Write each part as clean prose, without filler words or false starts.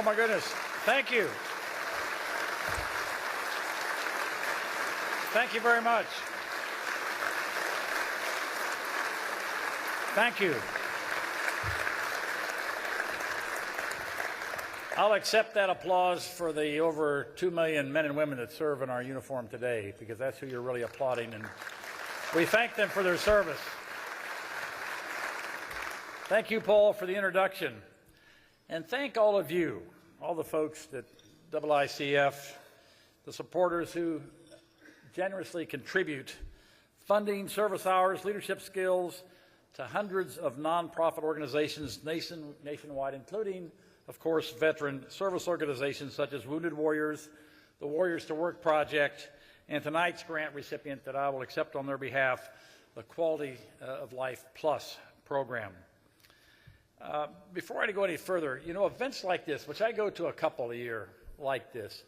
Oh, my goodness. Thank you. Thank you very much. Thank you. I'll accept that applause for the over 2 million men and women that serve in our uniform today, because that's who you're really applauding, and we thank them for their service. Thank you, Paul, for the introduction. And thank all of you, all the folks at IICF, the supporters who generously contribute funding, service hours, leadership skills to hundreds of nonprofit organizations nationwide, including, of course, veteran service organizations such as Wounded Warriors, the Warriors to Work Project, and tonight's grant recipient that I will accept on their behalf, the Quality of Life Plus program. Before I go any further, you know, events like this, which I go to a couple a year like this,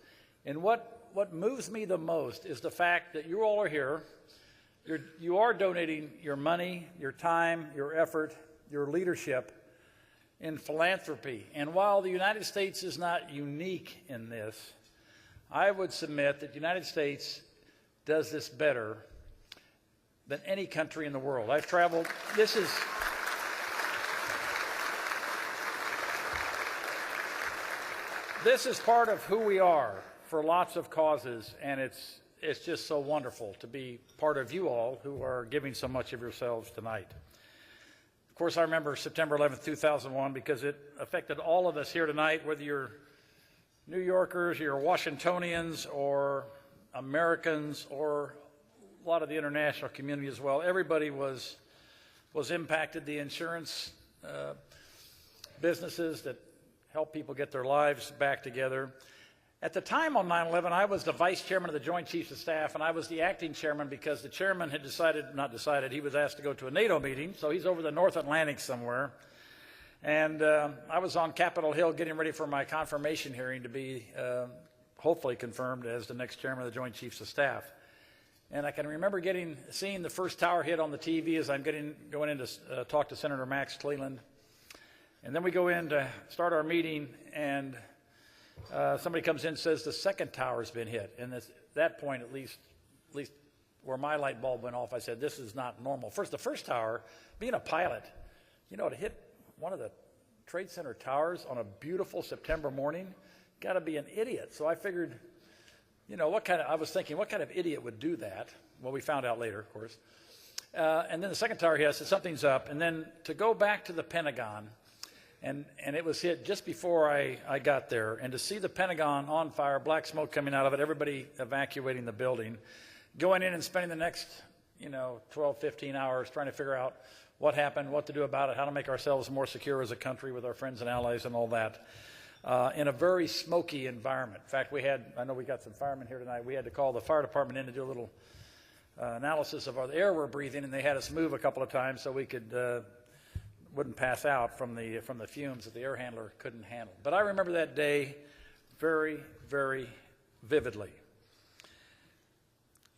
and what moves me the most is the fact that you all are here. You are donating your money, your time, your effort, your leadership in philanthropy. And while the United States is not unique in this, I would submit that the United States does this better than any country in the world. I've traveled. This is part of who we are for lots of causes, and it's just so wonderful to be part of you all who are giving so much of yourselves tonight. Of course, I remember September 11th, 2001, because it affected all of us here tonight, whether you're New Yorkers, you're Washingtonians, or Americans, or a lot of the international community as well. Everybody was impacted. The insurance businesses that help people get their lives back together. At the time on 9/11, I was the vice chairman of the Joint Chiefs of Staff, and I was the acting chairman because the chairman had he was asked to go to a NATO meeting, so he's over the North Atlantic somewhere. And I was on Capitol Hill getting ready for my confirmation hearing to be hopefully confirmed as the next chairman of the Joint Chiefs of Staff. And I can remember seeing the first tower hit on the TV as I'm going in to talk to Senator Max Cleland. And then we go in to start our meeting, and somebody comes in and says the second tower's been hit. And at that point, at least where my light bulb went off, I said, this is not normal. The first tower, being a pilot, you know, to hit one of the Trade Center towers on a beautiful September morning, got to be an idiot. So I figured, you know, I was thinking, what kind of idiot would do that? Well, we found out later, of course. And then the second tower hit, I said, something's up. And then to go back to the Pentagon, and it was hit just before I got there, and to see the Pentagon on fire, black smoke coming out of it, everybody evacuating the building, going in and spending the next, 12, 15 hours trying to figure out what happened, what to do about it, how to make ourselves more secure as a country with our friends and allies and all that, in a very smoky environment. In fact, I know we got some firemen here tonight, we had to call the fire department in to do a little analysis of the air we're breathing, and they had us move a couple of times so we wouldn't pass out from the fumes that the air handler couldn't handle. But I remember that day very, very vividly.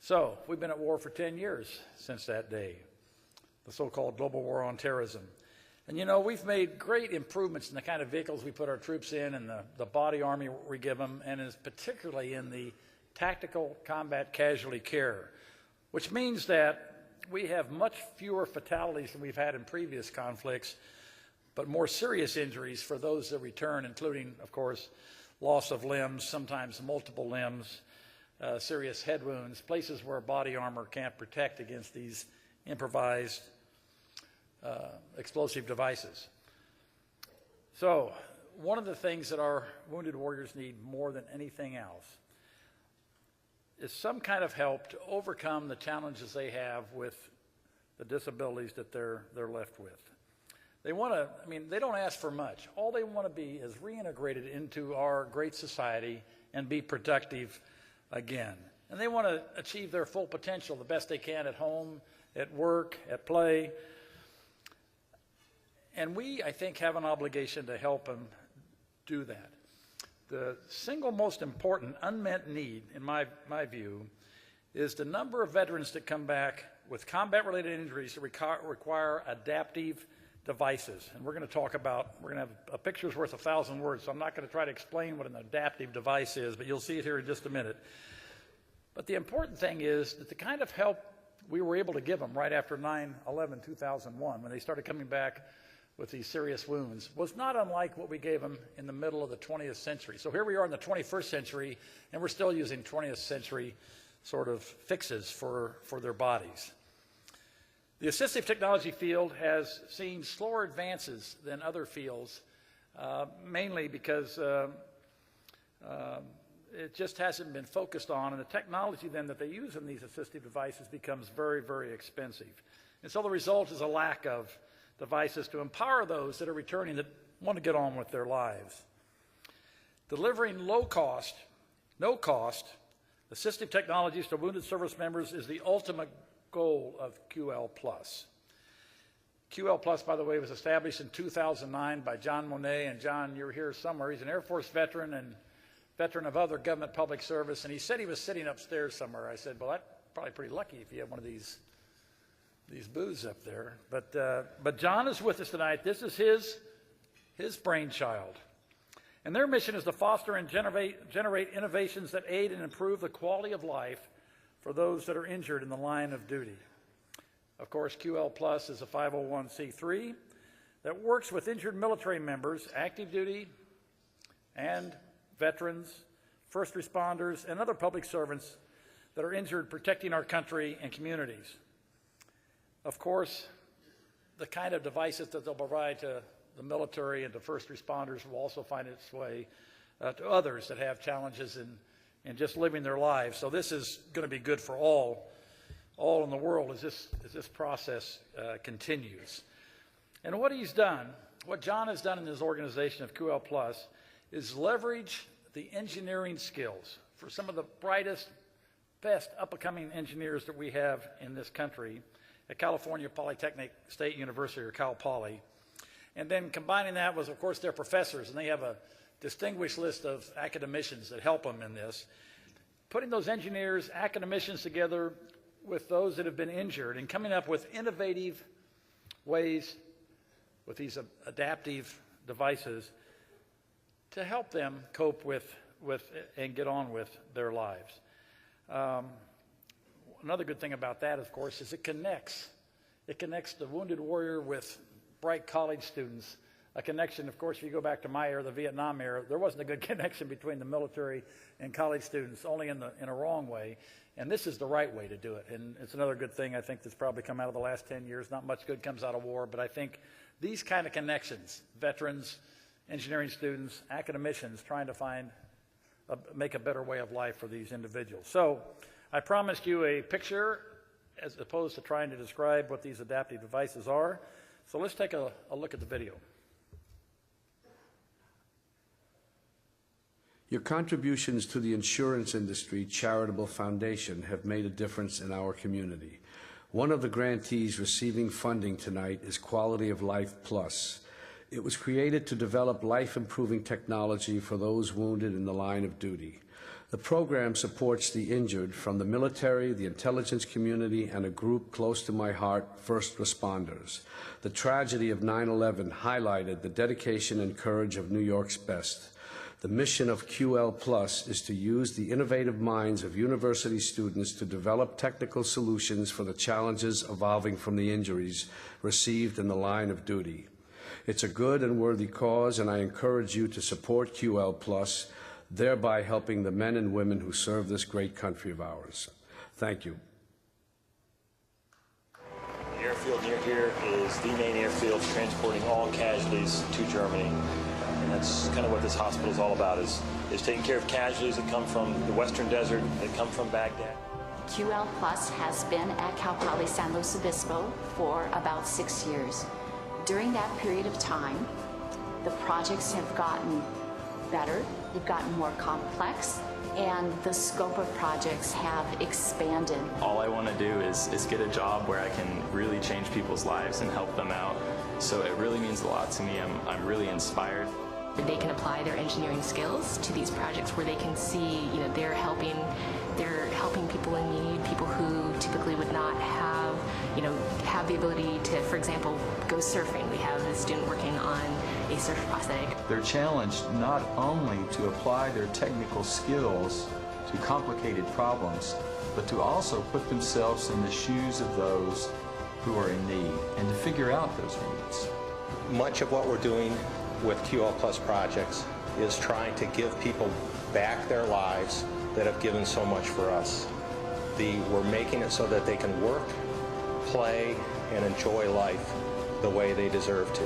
So we've been at war for 10 years since that day, the so-called global war on terrorism. And we've made great improvements in the kind of vehicles we put our troops in and the body army we give them, and particularly in the tactical combat casualty care, which means that we have much fewer fatalities than we've had in previous conflicts, but more serious injuries for those that return, including, of course, loss of limbs, sometimes multiple limbs, serious head wounds, places where body armor can't protect against these improvised explosive devices. So one of the things that our wounded warriors need more than anything else is some kind of help to overcome the challenges they have with the disabilities that they're left with. They don't ask for much. All they want to be is reintegrated into our great society and be productive again. And they want to achieve their full potential the best they can at home, at work, at play. And we, I think, have an obligation to help them do that. The single most important unmet need, in my view, is the number of veterans that come back with combat-related injuries that require adaptive devices. And we're going to have a picture's worth 1,000 words, so I'm not going to try to explain what an adaptive device is, but you'll see it here in just a minute. But the important thing is that the kind of help we were able to give them right after 9/11/2001, when they started coming back with these serious wounds, was not unlike what we gave them in the middle of the 20th century. So here we are in the 21st century, and we're still using 20th century sort of fixes for their bodies. The assistive technology field has seen slower advances than other fields, mainly because it just hasn't been focused on, and the technology then that they use in these assistive devices becomes very, very expensive. And so the result is a lack of devices to empower those that are returning that want to get on with their lives. Delivering low cost, no cost, assistive technologies to wounded service members is the ultimate goal of QL+. QL+, by the way, was established in 2009 by John Monet, and John, you're here somewhere. He's an Air Force veteran and veteran of other government public service, and he said he was sitting upstairs somewhere. I said, well, that's probably pretty lucky if you have one of these booths up there. But John is with us tonight. This is his brainchild. And their mission is to foster and generate innovations that aid and improve the quality of life for those that are injured in the line of duty. Of course, QL+ is a 501c3 that works with injured military members, active duty, and veterans, first responders, and other public servants that are injured protecting our country and communities. Of course, the kind of devices that they'll provide to the military and to first responders will also find its way to others that have challenges in just living their lives. So this is going to be good for all in the world as this process continues. And what John has done in his organization of QL+, is leverage the engineering skills for some of the brightest, best up-and-coming engineers that we have in this country at California Polytechnic State University, or Cal Poly. And then combining that with, of course, their professors, and they have a distinguished list of academicians that help them in this. Putting those engineers, academicians together with those that have been injured and coming up with innovative ways with these adaptive devices to help them cope with and get on with their lives. Another good thing about that, of course, is it connects the wounded warrior with bright college students. A connection, of course, if you go back to my era, the Vietnam era, there wasn't a good connection between the military and college students, only in a wrong way. And this is the right way to do it. And it's another good thing I think that's probably come out of the last 10 years. Not much good comes out of war, but I think these kind of connections, veterans, engineering students, academicians, trying to make a better way of life for these individuals. So I promised you a picture as opposed to trying to describe what these adaptive devices are. So let's take a look at the video. Your contributions to the insurance industry charitable foundation have made a difference in our community. One of the grantees receiving funding tonight is Quality of Life Plus. It was created to develop life-improving technology for those wounded in the line of duty. The program supports the injured from the military, the intelligence community, and a group close to my heart, first responders. The tragedy of 9/11 highlighted the dedication and courage of New York's best. The mission of QL+ is to use the innovative minds of university students to develop technical solutions for the challenges evolving from the injuries received in the line of duty. It's a good and worthy cause, and I encourage you to support QL+, thereby helping the men and women who serve this great country of ours. Thank you. The airfield near here is the main airfield transporting all casualties to Germany. And that's kind of what this hospital is all about, is taking care of casualties that come from the Western Desert, that come from Baghdad. QL+ has been at Cal Poly San Luis Obispo for about 6 years. During that period of time, the projects have gotten better, they've gotten more complex, and the scope of projects have expanded. All I want to do is get a job where I can really change people's lives and help them out. So it really means a lot to me. I'm really inspired. They can apply their engineering skills to these projects where they can see, they're helping people in need, people who typically would not have have the ability to, for example, go surfing. We have a student working on a surf prosthetic. They're challenged not only to apply their technical skills to complicated problems, but to also put themselves in the shoes of those who are in need and to figure out those needs. Much of what we're doing with QL Plus projects is trying to give people back their lives that have given so much for us. We're making it so that they can work, play, and enjoy life the way they deserve to.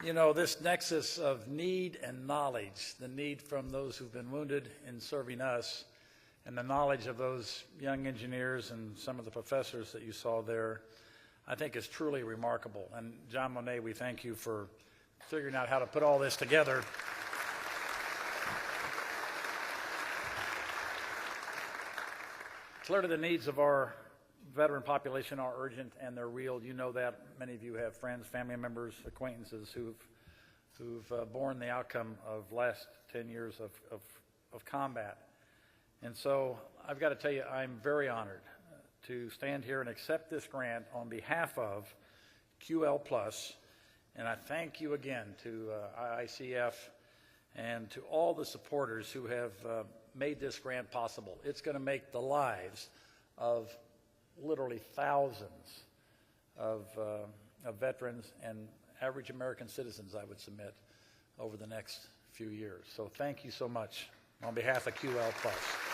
You know, this nexus of need and knowledge, the need from those who've been wounded in serving us, and the knowledge of those young engineers and some of the professors that you saw there, I think is truly remarkable. And John Monet, we thank you for figuring out how to put all this together. Clearly the needs of our veteran population are urgent and they're real. You know that. Many of you have friends, family members, acquaintances who've borne the outcome of last 10 years of combat. And so I've got to tell you, I'm very honored to stand here and accept this grant on behalf of QL Plus. And I thank you again to IICF and to all the supporters who have made this grant possible. It's going to make the lives of literally thousands of veterans and average American citizens, I would submit, over the next few years. So thank you so much on behalf of QL Plus.